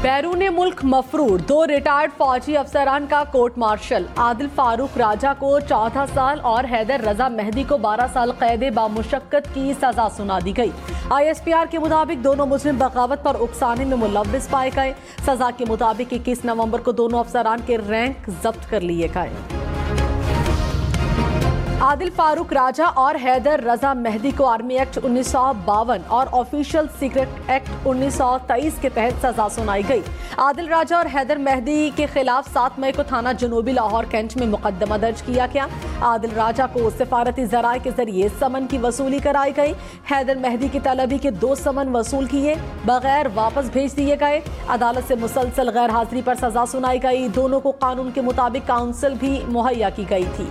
बैरून मुल्क मफरूर 2 रिटायर्ड फौजी अफसरान का कोर्ट मार्शल। आदिल फारूक राजा को 14 साल और हैदर रजा मेहदी को 12 साल कैद बामुशक्कत की सजा सुना दी गई। ISPR के मुताबिक दोनों मुजरिम बगावत पर उकसाने में मुलव्विस पाए गए। सजा के मुताबिक 21 नवंबर को दोनों अफसरान के रैंक जब्त कर लिए गए। आदिल फारूक राजा और हैदर रजा मेहदी को आर्मी एक्ट 1952 और ऑफिशियल सीक्रेट एक्ट 1923 के तहत सजा सुनाई गई। आदिल राजा और हैदर मेहदी के खिलाफ 7 मई को थाना जनूबी लाहौर कैंट में मुकदमा दर्ज किया गया। आदिल राजा को सिफारती जराए के जरिए समन की वसूली कराई गई। हैदर मेहदी की तलबी के 2 समन वसूल किए बगैर वापस भेज दिए गए। अदालत से मुसलसल गैर हाजिरी पर सजा सुनाई गई। दोनों को कानून के मुताबिक काउंसिल भी मुहैया की गई थी।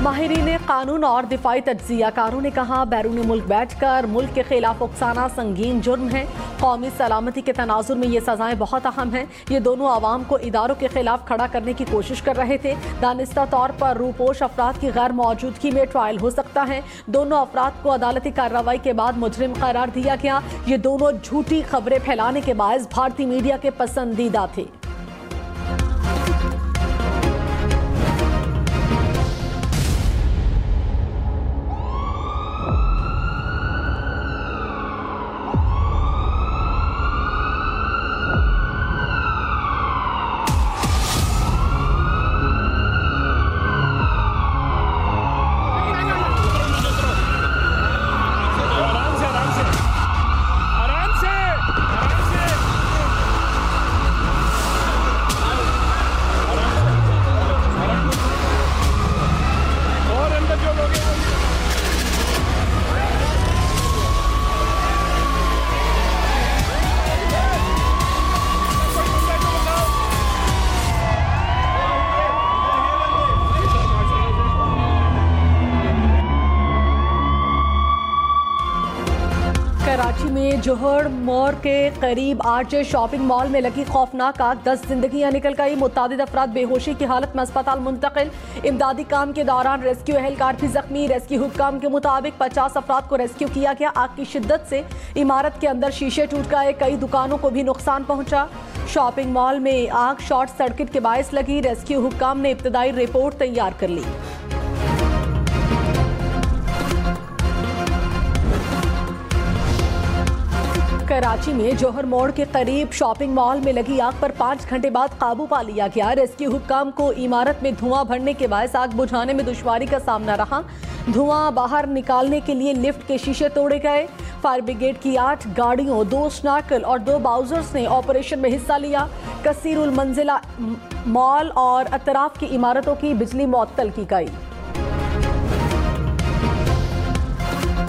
माहिरीन कानून और दिफाई तज्जियाकारों ने कहा, बैरून मुल्क बैठकर मुल्क के खिलाफ उकसाना संगीन जुर्म है। कौमी सलामती के तनाजुर में ये सजाएं बहुत अहम हैं। ये दोनों आवाम को इदारों के खिलाफ खड़ा करने की कोशिश कर रहे थे। दानिस्ता तौर पर रूपोश अफराद की गैर मौजूदगी में ट्रायल हो सकता है। दोनों अफराद को अदालती कार्रवाई के बाद मुजरिम करार दिया गया। ये दोनों झूठी खबरें फैलाने के बायस भारतीय मीडिया के पसंदीदा थे। कराची में जोहर मोड़ के करीब आरजे शॉपिंग मॉल में लगी खौफनाक आग, 10 जिंदगियां निकल गई। मुतादिद अफराद बेहोशी की हालत में अस्पताल मुंतकिल। इमदादी काम के दौरान रेस्क्यू एहलकार भी जख्मी। रेस्क्यू हुक्काम के मुताबिक 50 अफराद को रेस्क्यू किया गया। आग की शिद्दत से इमारत के अंदर शीशे टूट गए। कई दुकानों को भी नुकसान पहुंचा। शॉपिंग मॉल में आग शॉर्ट सर्किट के बायस लगी। रेस्क्यू हुक्काम ने इब्तदाई रिपोर्ट तैयार कर ली। कराची में जोहर मोड़ के करीब शॉपिंग मॉल में लगी आग पर 5 घंटे बाद काबू पा लिया गया। रेस्क्यू हुक्काम को इमारत में धुआं भरने के बायस आग बुझाने में दुश्वारी का सामना रहा। धुआं बाहर निकालने के लिए लिफ्ट के शीशे तोड़े गए। फायर ब्रिगेड की 8 गाड़ियों, 2 स्नार्कल और 2 बाउजर्स ने ऑपरेशन में हिस्सा लिया। कसीरुल मंजिला मॉल और अतराफ की इमारतों की बिजली मुअत्तल की गई।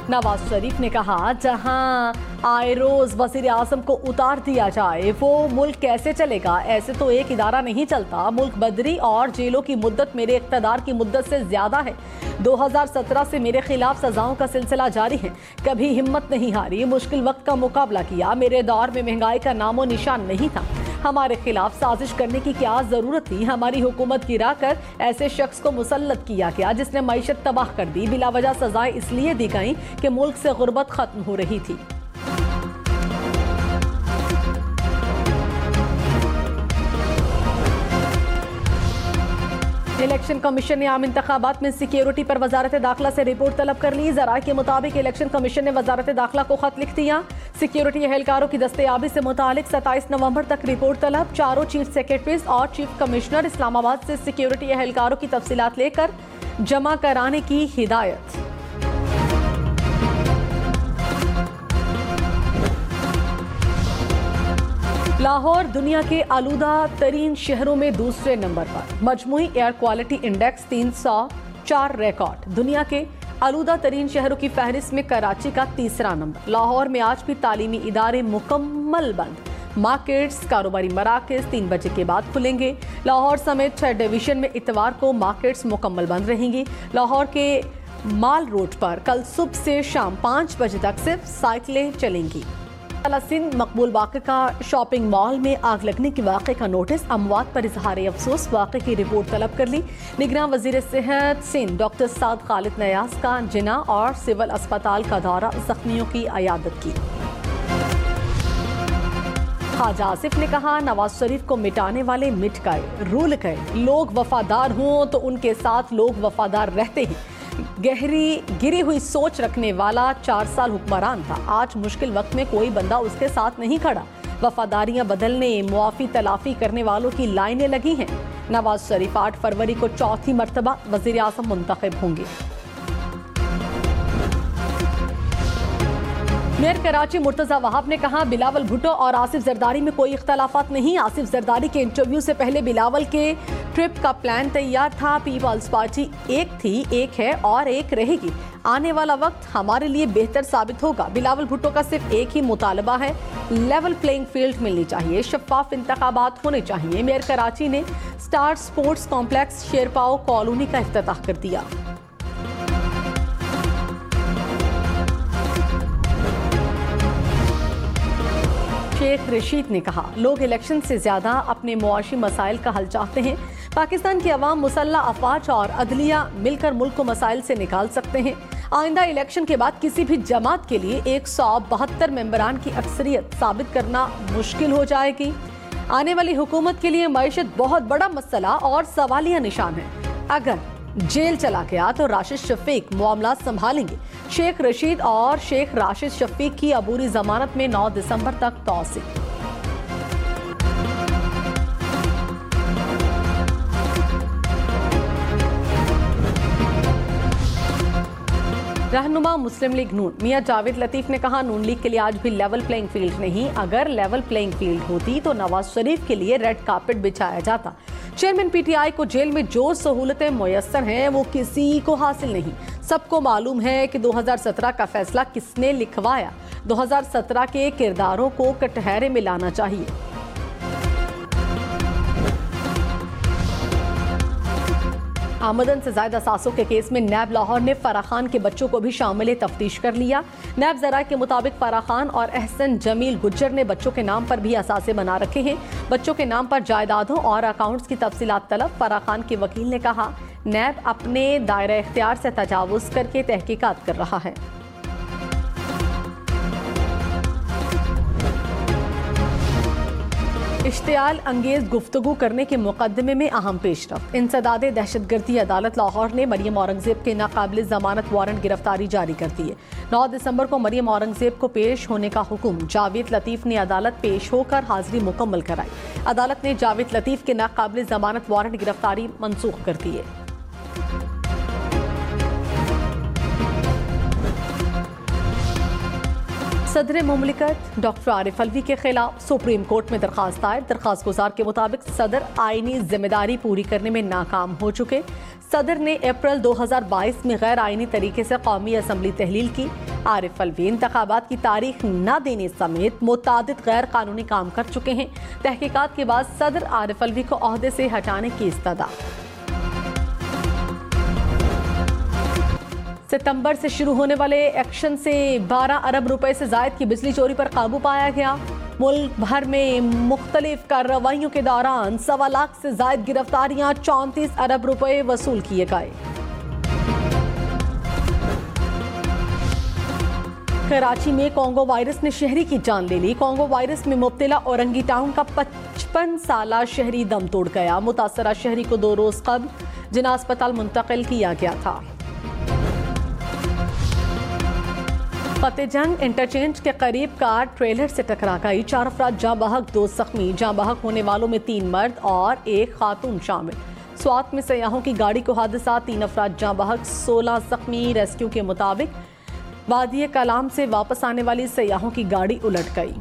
नवाज शरीफ ने कहा, जहां आए रोज वजीर आजम को उतार दिया जाए वो मुल्क कैसे चलेगा। ऐसे तो एक इदारा नहीं चलता। मुल्क बदरी और जेलों की मुद्दत मेरे इख्तदार की मुद्दत से ज्यादा है। 2017 से मेरे खिलाफ सजाओं का सिलसिला जारी है। कभी हिम्मत नहीं हारी, मुश्किल वक्त का मुकाबला किया। मेरे दौर में महंगाई का नामो निशान नहीं था। हमारे खिलाफ साजिश करने की क्या जरूरत थी। हमारी हुकूमत गिरा कर ऐसे शख्स को मुसल्लत किया गया जिसने मईशत तबाह कर दी। बिला वजह सजाएं इसलिए दी गई कि मुल्क से गुर्बत खत्म हो रही थी। इलेक्शन कमीशन ने आम इंतखाबात में सिक्योरिटी पर वजारत दाखिला से रिपोर्ट तलब कर ली। ज़राए के मुताबिक इलेक्शन कमीशन ने वजारत दाखिला को खत लिख दिया। सिक्योरिटी एहलकारों की दस्तयाबी से मुतालिक 27 नवंबर तक रिपोर्ट तलब। चारों चीफ सेक्रेटरीज और चीफ कमिश्नर इस्लामाबाद से सिक्योरिटी एहलकारों की तफसीलात लेकर जमा कराने की हिदायत। लाहौर दुनिया के आलूदा तरीन शहरों में दूसरे नंबर पर। मजमूई एयर क्वालिटी इंडेक्स 304 रिकॉर्ड। दुनिया के आलूदा तरीन शहरों की फहरिस्त में कराची का तीसरा नंबर। लाहौर में आज भी तालीमी इदारे मुकम्मल बंद। मार्केट्स, कारोबारी मराकज़ 3 बजे के बाद खुलेंगे। लाहौर समेत 6 डिवीजन में इतवार को मार्केट्स मुकम्मल बंद रहेंगी। लाहौर के माल रोड पर कल सुबह से शाम 5 बजे तक सिर्फ साइकिलें चलेंगी। सिंध मकबूल वाक़े का शॉपिंग मॉल में आग लगने के वाक़े का नोटिस। अमवात पर इजहार अफसोस। वाक़े की रिपोर्ट तलब कर ली। निगरान वज़ीर सेहत सिंध डॉक्टर साद खालिद नयाज का जिना और सिविल अस्पताल का दौरा, जख्मियों की अयादत की। ख्वाजा आसिफ ने कहा, नवाज शरीफ को मिटाने वाले मिट गए, रूल गए। लोग वफादार हों तो उनके साथ लोग वफादार रहते हैं। गिरी हुई सोच रखने वाला 4 साल हुक्मरान था। आज मुश्किल वक्त में कोई बंदा उसके साथ नहीं खड़ा। वफादारियां बदलने, मुआफी तलाफी करने वालों की लाइनें लगी हैं। नवाज शरीफ 8 फरवरी को चौथी मर्तबा वजीर आज़म मुंतखब होंगे। मेयर कराची मुर्तजा वहाब ने कहा, बिलावल भुट्टो और आसिफ जरदारी में कोई इख्तलाफात नहीं। आसिफ जरदारी के इंटरव्यू से पहले बिलावल के ट्रिप का प्लान तैयार था। पीपल्स पार्टी एक थी, एक है और एक रहेगी। आने वाला वक्त हमारे लिए बेहतर साबित होगा। बिलावल भुट्टो का सिर्फ एक ही मुतालबा है, लेवल प्लेइंग फील्ड मिलनी चाहिए, शफाफ इंतखाबात होने चाहिए। मेयर कराची ने star sports complex Sherpao colony का इफ्तिताह कर दिया। शेख रशीद ने कहा, लोग इलेक्शन से ज्यादा अपने मुआशी मसाइल का हल चाहते हैं। पाकिस्तान की अवाम मुसल्लह अफवाज और अदलिया मिलकर मुल्क को मसाइल से निकाल सकते हैं। आइंदा इलेक्शन के बाद किसी भी जमात के लिए 172 मेंबरान की अक्सरियत साबित करना मुश्किल हो जाएगी। आने वाली हुकूमत के लिए मईशत बहुत बड़ा मसला और सवालिया निशान है। अगर जेल चला गया तो राशिद शफीक मामला संभालेंगे। शेख रशीद और शेख राशिद शफीक की अबूरी जमानत में 9 दिसंबर तक तौसीक। रहनुमा मुस्लिम लीग नून मियां जावेद लतीफ ने कहा, नून लीग के लिए आज भी लेवल प्लेइंग फील्ड नहीं। अगर लेवल प्लेइंग फील्ड होती तो नवाज शरीफ के लिए रेड कार्पेट बिछाया जाता। चेयरमैन पीटीआई को जेल में जो सहूलतें मुयस्सर हैं वो किसी को हासिल नहीं। सबको मालूम है कि 2017 का फैसला किसने लिखवाया। 2017 के किरदारों को कटहरे में लाना चाहिए। आमदन से ज्यादा सासों के केस में नैब लाहौर ने फराह खान के बच्चों को भी शामिल तफ्तीश कर लिया। नैब ज़राए के मुताबिक फराह खान और एहसन जमील गुज्जर ने बच्चों के नाम पर भी असासे बना रखे हैं। बच्चों के नाम पर जायदादों और अकाउंट्स की तफसीलात तलब। फराह खान के वकील ने कहा, नैब अपने दायरा इख्तियार से तजावुज करके तहकीकात कर रहा है। इश्तियाल अंगेज गुफ्तगू करने के मुकदमे में अहम पेशरफ। इंसदाद दहशतगर्दी अदालत लाहौर ने मरियम औरंगजेब के नाकाबिल जमानत वारंट गिरफ्तारी जारी कर दी है। 9 दिसंबर को मरियम औरंगजेब को पेश होने का हुक्म। जावेद लतीफ ने अदालत पेश होकर हाजिरी मुकम्मल कराई। अदालत ने जावेद लतीफ के नाकाबिल जमानत वारंट गिरफ्तारी मनसूख कर दी है। सदर मुमलिकत डॉक्टर आरिफ अलवी के खिलाफ सुप्रीम कोर्ट में दरखास्त दायर। दरखास्त गुजार के मुताबिक सदर आईनी जिम्मेदारी पूरी करने में नाकाम हो चुके। सदर ने अप्रैल 2022 में गैर आईनी तरीके से कौमी असम्बली तहलील की। आरिफ अलवी इंतखाबात की तारीख न देने समेत मुतादिद गैर कानूनी काम कर चुके हैं। तहकीकात के बाद सदर आरिफ अलवी को ओहदे से हटाने की इस्तदा। सितंबर से शुरू होने वाले एक्शन से 12 अरब रुपए से जायद की बिजली चोरी पर काबू पाया गया। मुल्क भर में मुख्तलिफ कार्रवाइयों के दौरान 1.25 लाख से जायद गिरफ्तारियां, 34 अरब रुपए वसूल किए गए। कराची में कोंगो वायरस ने शहरी की जान ले ली। कोंगो वायरस में मुब्तला औरंगी टाउन का 55 साला शहरी दम तोड़ गया। मुतासरा शहरी को 2 रोज कब्ल जिना अस्पताल मुंतकिल किया गया था। फतेहजंग इंटरचेंज के करीब कार ट्रेलर से टकरा गई। 4 अफराद जाँ बहक, 2 जख्मी। जाँ बहक होने वालों में 3 मर्द और 1 खातून शामिल। स्वात में सयाहों की गाड़ी को हादसा, 3 अफराद जाँ बहक, 16 जख्मी। रेस्क्यू के मुताबिक वादी कलाम से वापस आने वाली सयाहों की गाड़ी उलट गई।